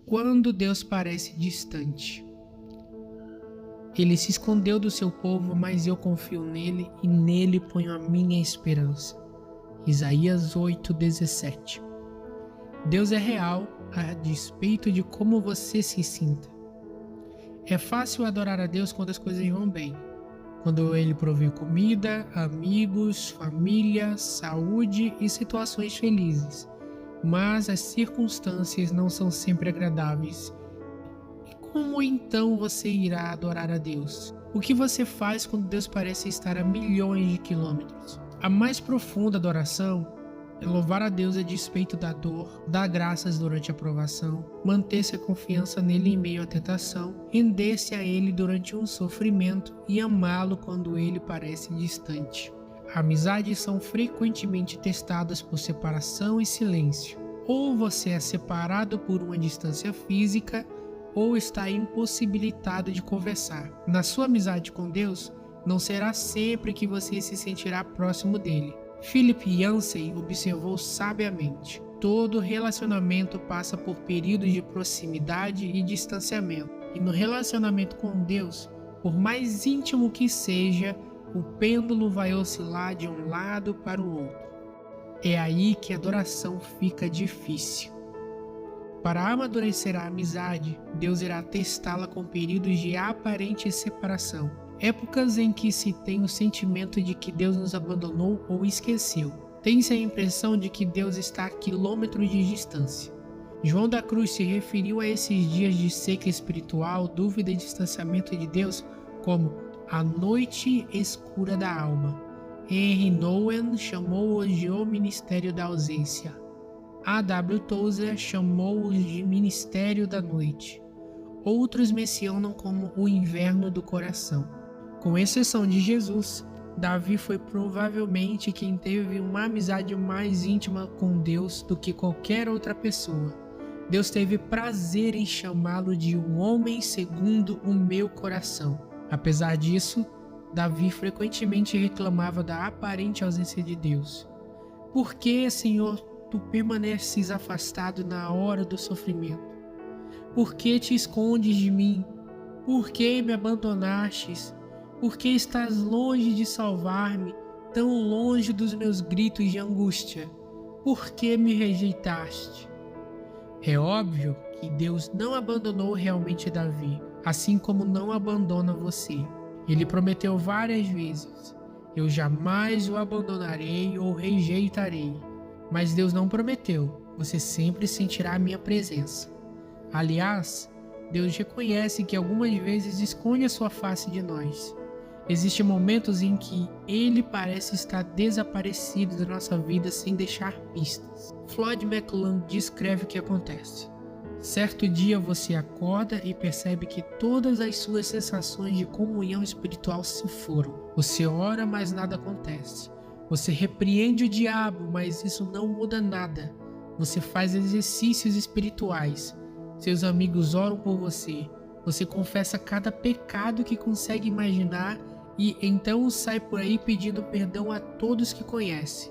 Quando Deus parece distante. Ele se escondeu do seu povo, mas eu confio nele e nele ponho a minha esperança. Isaías 8:17. Deus é real a despeito de como você se sinta. É fácil adorar a Deus quando as coisas vão bem. Quando Ele provê comida, amigos, família, saúde e situações felizes. Mas as circunstâncias não são sempre agradáveis. E como então você irá adorar a Deus? O que você faz quando Deus parece estar a milhões de quilômetros? A mais profunda adoração é louvar a Deus a despeito da dor, dar graças durante a provação, manter-se a confiança nele em meio à tentação, render-se a ele durante um sofrimento e amá-lo quando ele parece distante. Amizades são frequentemente testadas por separação e silêncio. Ou você é separado por uma distância física, ou está impossibilitado de conversar. Na sua amizade com Deus, não será sempre que você se sentirá próximo dele. Philip Yancey observou sabiamente: todo relacionamento passa por períodos de proximidade e distanciamento. E no relacionamento com Deus, por mais íntimo que seja, o pêndulo vai oscilar de um lado para o outro. É aí que a adoração fica difícil. Para amadurecer a amizade, Deus irá testá-la com períodos de aparente separação. Épocas em que se tem o sentimento de que Deus nos abandonou ou esqueceu. Tem-se a impressão de que Deus está a quilômetros de distância. João da Cruz se referiu a esses dias de seca espiritual, dúvida e distanciamento de Deus como a noite escura da alma. Henry Nouwen chamou-os de o ministério da ausência. A. W. Tozer chamou-os de ministério da noite. Outros mencionam como o inverno do coração. Com exceção de Jesus, Davi foi provavelmente quem teve uma amizade mais íntima com Deus do que qualquer outra pessoa. Deus teve prazer em chamá-lo de um homem segundo o meu coração. Apesar disso, Davi frequentemente reclamava da aparente ausência de Deus. Por que, Senhor, tu permaneces afastado na hora do sofrimento? Por que te escondes de mim? Por que me abandonastes? Por que estás longe de salvar-me, tão longe dos meus gritos de angústia? Por que me rejeitaste? É óbvio que Deus não abandonou realmente Davi, assim como não abandona você. Ele prometeu várias vezes: eu jamais o abandonarei ou rejeitarei. Mas Deus não prometeu: você sempre sentirá a minha presença. Aliás, Deus reconhece que algumas vezes esconde a sua face de nós. Existem momentos em que Ele parece estar desaparecido da nossa vida sem deixar pistas. Floyd McClung descreve o que acontece. Certo dia você acorda e percebe que todas as suas sensações de comunhão espiritual se foram. Você ora, mas nada acontece. Você repreende o diabo, mas isso não muda nada. Você faz exercícios espirituais. Seus amigos oram por você. Você confessa cada pecado que consegue imaginar e então sai por aí pedindo perdão a todos que conhece.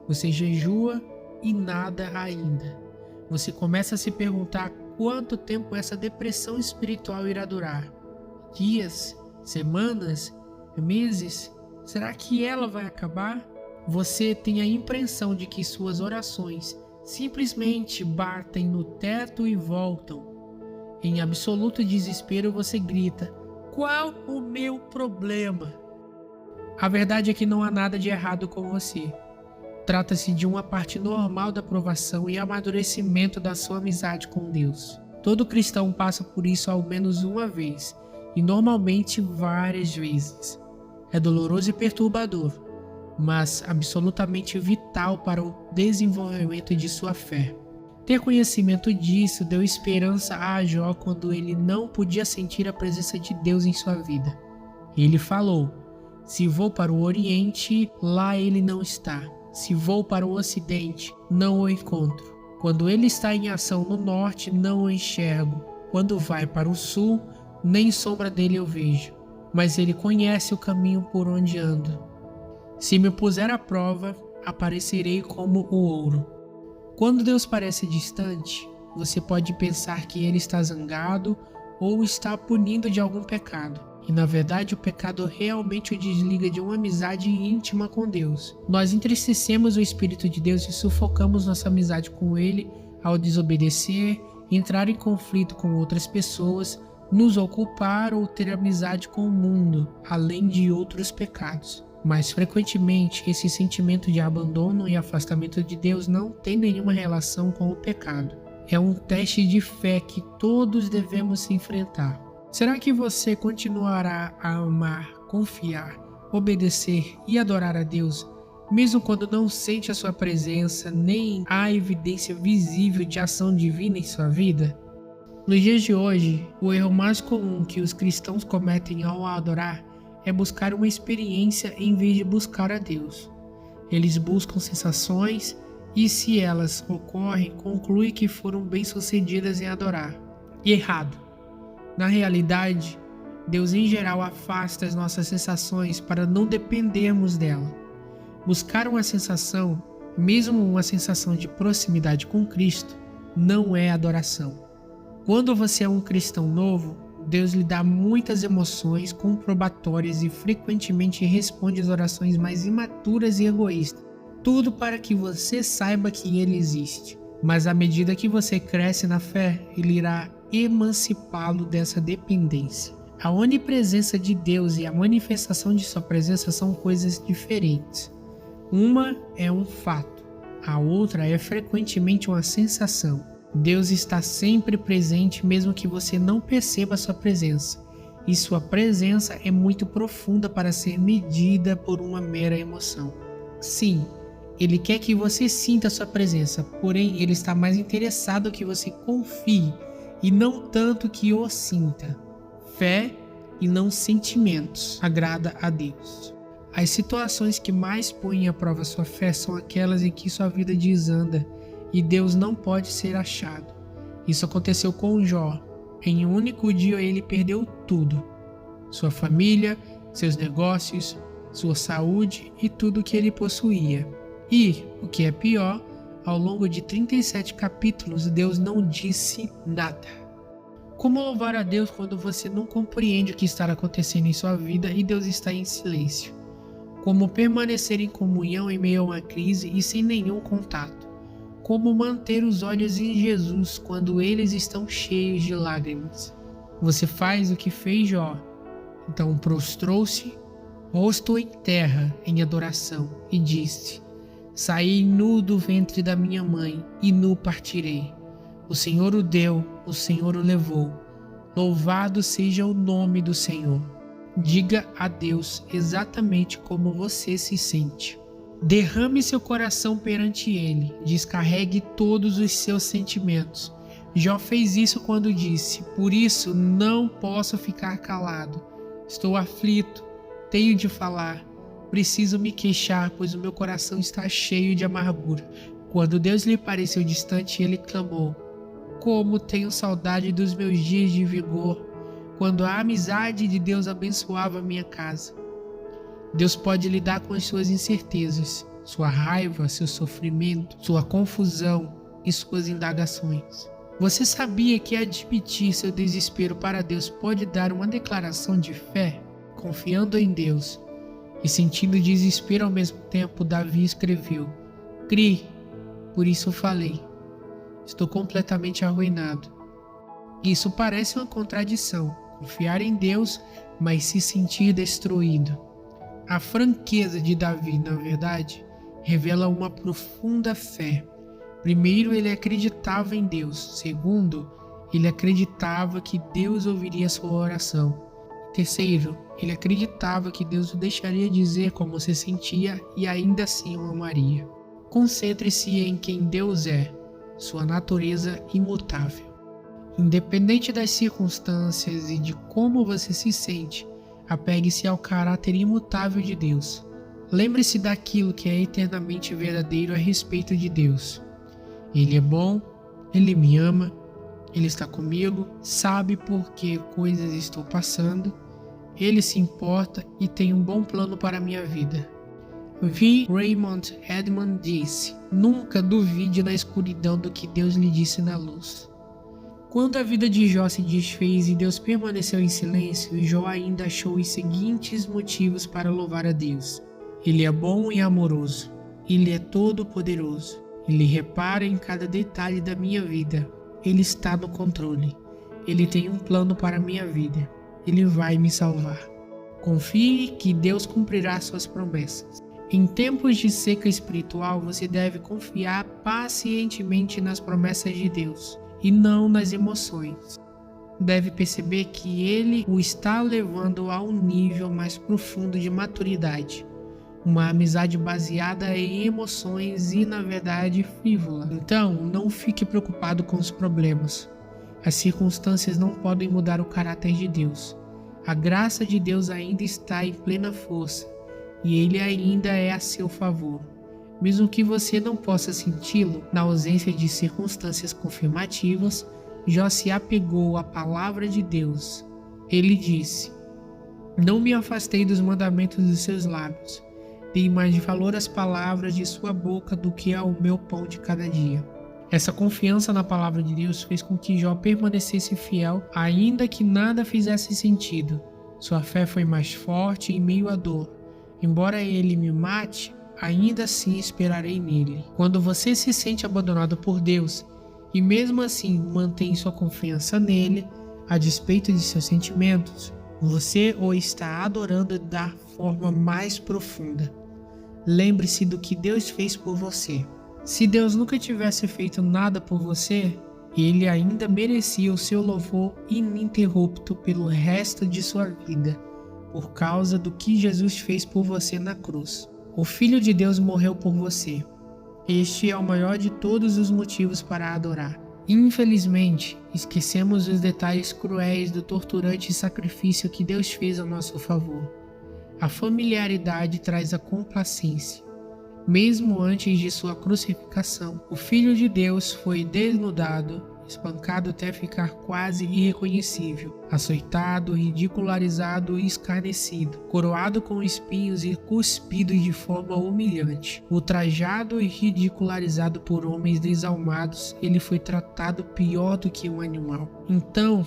Você jejua e nada ainda. Você começa a se perguntar quanto tempo essa depressão espiritual irá durar. Dias? Semanas? Meses? Será que ela vai acabar? Você tem a impressão de que suas orações simplesmente batem no teto e voltam. Em absoluto desespero você grita: qual o meu problema? A verdade é que não há nada de errado com você. Trata-se de uma parte normal da provação e amadurecimento da sua amizade com Deus. Todo cristão passa por isso ao menos uma vez, e normalmente várias vezes. É doloroso e perturbador, mas absolutamente vital para o desenvolvimento de sua fé. Ter conhecimento disso deu esperança a Jó quando ele não podia sentir a presença de Deus em sua vida. Ele falou: se vou para o Oriente, lá ele não está. Se vou para o Ocidente, não o encontro. Quando ele está em ação no Norte, não o enxergo. Quando vai para o Sul, nem sombra dele eu vejo. Mas ele conhece o caminho por onde ando. Se me puser à prova, aparecerei como o ouro. Quando Deus parece distante, você pode pensar que ele está zangado ou está punindo de algum pecado. E na verdade o pecado realmente o desliga de uma amizade íntima com Deus. Nós entristecemos o Espírito de Deus e sufocamos nossa amizade com Ele ao desobedecer, entrar em conflito com outras pessoas, nos ocupar ou ter amizade com o mundo, além de outros pecados. Mas frequentemente esse sentimento de abandono e afastamento de Deus não tem nenhuma relação com o pecado. É um teste de fé que todos devemos se enfrentar. Será que você continuará a amar, confiar, obedecer e adorar a Deus, mesmo quando não sente a sua presença, nem há evidência visível de ação divina em sua vida? Nos dias de hoje, o erro mais comum que os cristãos cometem ao adorar é buscar uma experiência em vez de buscar a Deus. Eles buscam sensações e, se elas ocorrem, concluem que foram bem-sucedidas em adorar. E errado. Na realidade, Deus em geral afasta as nossas sensações para não dependermos dela. Buscar uma sensação, mesmo uma sensação de proximidade com Cristo, não é adoração. Quando você é um cristão novo, Deus lhe dá muitas emoções comprobatórias e frequentemente responde às orações mais imaturas e egoístas. Tudo para que você saiba que Ele existe. Mas à medida que você cresce na fé, Ele irá emancipá-lo dessa dependência. A onipresença de Deus e a manifestação de sua presença são coisas diferentes. Uma é um fato, a outra é frequentemente uma sensação. Deus está sempre presente mesmo que você não perceba sua presença, e sua presença é muito profunda para ser medida por uma mera emoção. Sim, Ele quer que você sinta sua presença, porém Ele está mais interessado que você confie e não tanto que o sinta. Fé e não sentimentos agrada a Deus. As situações que mais põem à prova sua fé são aquelas em que sua vida desanda e Deus não pode ser achado. Isso aconteceu com Jó. Em um único dia ele perdeu tudo: sua família, seus negócios, sua saúde e tudo o que ele possuía. E, o que é pior, ao longo de 37 capítulos Deus não disse nada. Como louvar a Deus quando você não compreende o que está acontecendo em sua vida e Deus está em silêncio? Como permanecer em comunhão em meio a uma crise e sem nenhum contato? Como manter os olhos em Jesus quando eles estão cheios de lágrimas? Você faz o que fez Jó. Então prostrou-se, rosto em terra, em adoração, e disse: Saí nu do ventre da minha mãe, e nu partirei. O Senhor o deu, o Senhor o levou. Louvado seja o nome do Senhor. Diga a Deus exatamente como você se sente. Derrame seu coração perante Ele, descarregue todos os seus sentimentos. Jó fez isso quando disse: Por isso não posso ficar calado. Estou aflito, tenho de falar, preciso me queixar, pois o meu coração está cheio de amargura. Quando Deus lhe pareceu distante, ele clamou: Como tenho saudade dos meus dias de vigor, quando a amizade de Deus abençoava a minha casa. Deus pode lidar com as suas incertezas, sua raiva, seu sofrimento, sua confusão e suas indagações. Você sabia que admitir seu desespero para Deus pode dar uma declaração de fé? Confiando em Deus e sentindo desespero ao mesmo tempo, Davi escreveu: Crie, por isso falei. Estou completamente arruinado. Isso parece uma contradição. Confiar em Deus, mas se sentir destruído. A franqueza de Davi, na verdade, revela uma profunda fé. Primeiro, ele acreditava em Deus. Segundo, ele acreditava que Deus ouviria sua oração. Terceiro, ele acreditava que Deus o deixaria dizer como se sentia e ainda assim o amaria. Concentre-se em quem Deus é, sua natureza imutável. Independente das circunstâncias e de como você se sente, apegue-se ao caráter imutável de Deus. Lembre-se daquilo que é eternamente verdadeiro a respeito de Deus. Ele é bom, Ele me ama, Ele está comigo, sabe por que coisas estou passando, Ele se importa e tem um bom plano para a minha vida. V. Raymond Edman disse: nunca duvide na escuridão do que Deus lhe disse na luz. Quando a vida de Jó se desfez e Deus permaneceu em silêncio, Jó ainda achou os seguintes motivos para louvar a Deus. Ele é bom e amoroso. Ele é todo-poderoso. Ele repara em cada detalhe da minha vida. Ele está no controle. Ele tem um plano para a minha vida. Ele vai me salvar. Confie que Deus cumprirá suas promessas. Em tempos de seca espiritual, você deve confiar pacientemente nas promessas de Deus e não nas emoções. Deve perceber que Ele o está levando a um nível mais profundo de maturidade. Uma amizade baseada em emoções e, na verdade, frívola. Então, não fique preocupado com os problemas. As circunstâncias não podem mudar o caráter de Deus. A graça de Deus ainda está em plena força e Ele ainda é a seu favor. Mesmo que você não possa senti-lo, na ausência de circunstâncias confirmativas, Jó se apegou à palavra de Deus. Ele disse: não me afastei dos mandamentos dos seus lábios. Dei mais valor às palavras de sua boca do que ao meu pão de cada dia. Essa confiança na palavra de Deus fez com que Jó permanecesse fiel, ainda que nada fizesse sentido. Sua fé foi mais forte em meio à dor. Embora ele me mate, ainda assim esperarei nele. Quando você se sente abandonado por Deus, e mesmo assim mantém sua confiança nele, a despeito de seus sentimentos, você o está adorando da forma mais profunda. Lembre-se do que Deus fez por você. Se Deus nunca tivesse feito nada por você, Ele ainda merecia o seu louvor ininterrupto pelo resto de sua vida, por causa do que Jesus fez por você na cruz. O Filho de Deus morreu por você. Este é o maior de todos os motivos para adorar. Infelizmente, esquecemos os detalhes cruéis do torturante sacrifício que Deus fez a nosso favor. A familiaridade traz a complacência. Mesmo antes de sua crucificação, o Filho de Deus foi desnudado, espancado até ficar quase irreconhecível, açoitado, ridicularizado e escarnecido, coroado com espinhos e cuspido de forma humilhante. Ultrajado e ridicularizado por homens desalmados, ele foi tratado pior do que um animal. Então,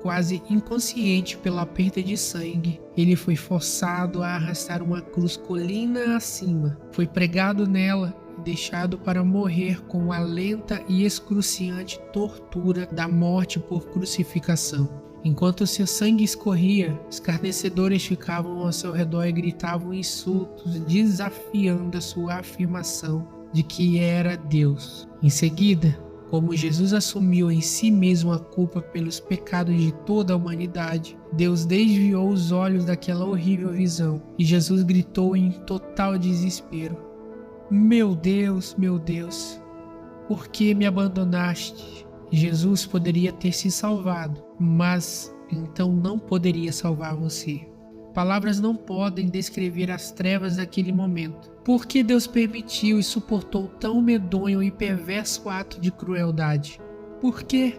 quase inconsciente pela perda de sangue, ele foi forçado a arrastar uma cruz colina acima. Foi pregado nela e deixado para morrer com a lenta e excruciante tortura da morte por crucificação. Enquanto seu sangue escorria, escarnecedores ficavam ao seu redor e gritavam insultos, desafiando a sua afirmação de que era Deus. Em seguida, como Jesus assumiu em si mesmo a culpa pelos pecados de toda a humanidade, Deus desviou os olhos daquela horrível visão e Jesus gritou em total desespero: meu Deus, por que me abandonaste? Jesus poderia ter se salvado, mas então não poderia salvar você. Palavras não podem descrever as trevas daquele momento. Por que Deus permitiu e suportou tão medonho e perverso ato de crueldade? Por quê?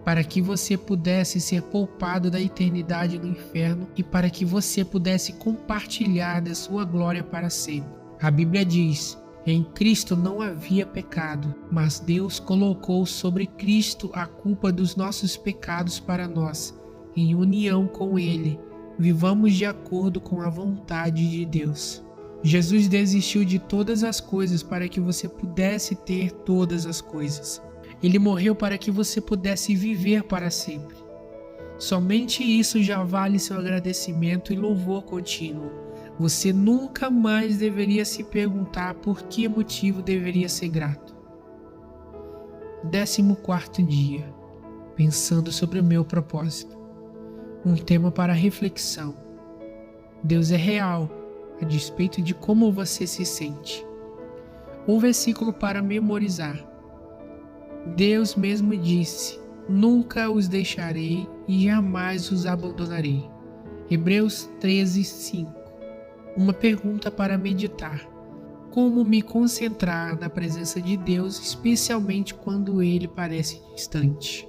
Para que você pudesse ser poupado da eternidade no inferno e para que você pudesse compartilhar da sua glória para sempre. A Bíblia diz: em Cristo não havia pecado, mas Deus colocou sobre Cristo a culpa dos nossos pecados para nós, em união com Ele. Vivamos de acordo com a vontade de Deus. Jesus desistiu de todas as coisas para que você pudesse ter todas as coisas. Ele morreu para que você pudesse viver para sempre. Somente isso já vale seu agradecimento e louvor contínuo. Você nunca mais deveria se perguntar por que motivo deveria ser grato. 14º dia. Pensando sobre o meu propósito. Um tema para reflexão. Deus é real, a despeito de como você se sente. Um versículo para memorizar. Deus mesmo disse: nunca os deixarei e jamais os abandonarei. Hebreus 13:5. Uma pergunta para meditar. Como me concentrar na presença de Deus, especialmente quando Ele parece distante?